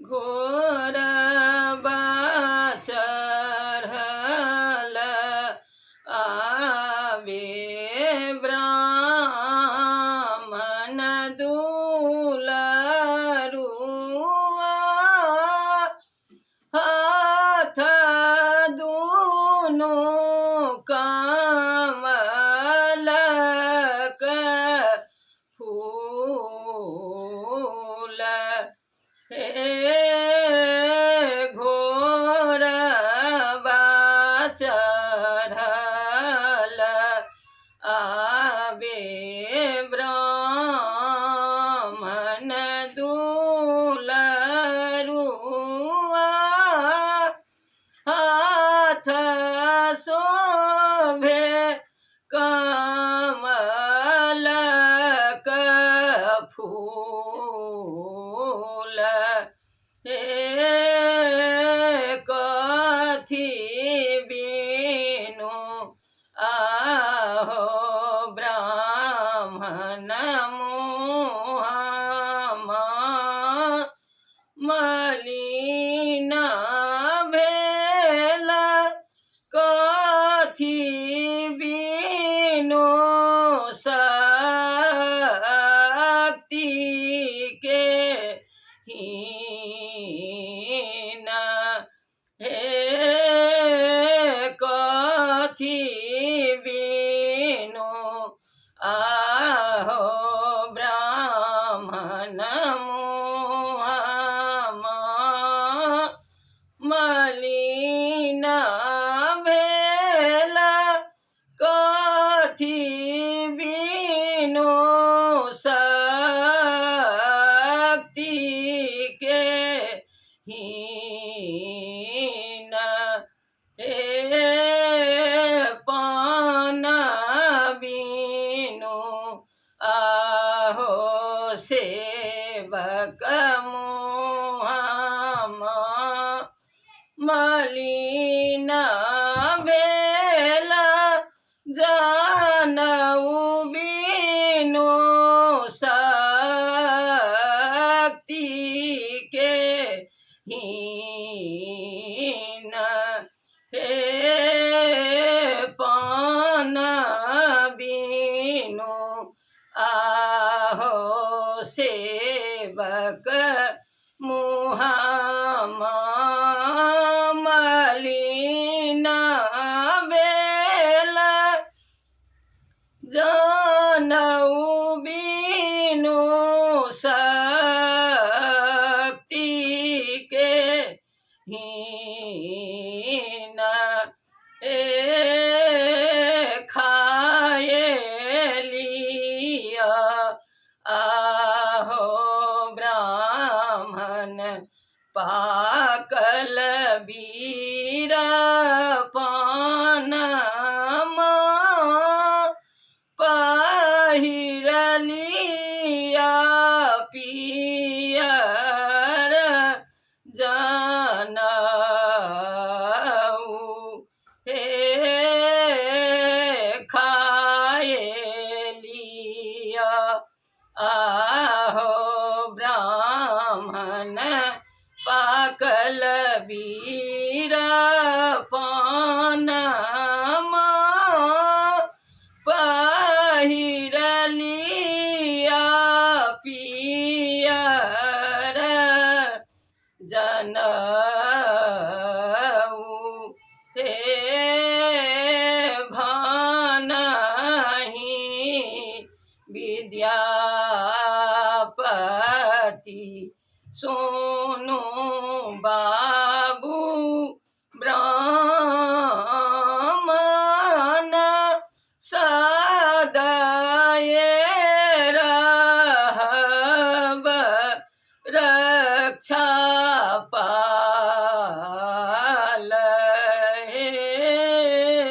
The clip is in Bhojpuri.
घोरबा चढ़ल आवे ब्राह्मण दुलरुआ हाथ दुनु कमल के फूल हे घोरबा चढ़ल आवे ब्राह्मण दुलरुआ हाथ शोभे कमल के फूल हे कथी बिनु आहो ब्राह्मण मुहम्मा मलिन भेल कथी बिनु शक्ति के हीन हे कथी बिनु आहो ब्राह्मण मुहम्मा मलिन भेल कथी बिनु शक्ति के हीन हे पान बिनु आहो सेवक मुहम्मा मलिन भेल जनऊ बिनु शक्ति के हीन हे पान बिनु आहो सेवक मुहम्मा मलिन भेल जनऊ बिनु शक्ति के हीन हे खाए लिया आहो ब्राह्मण पाकल बीर पानमा पहिरलिया पियर जनऊ हे खाए लिया आहो ब्राह्मण पाकल बीर पानमा पहिरलिया पियर जनऊ हे भानहि विद्यापति सो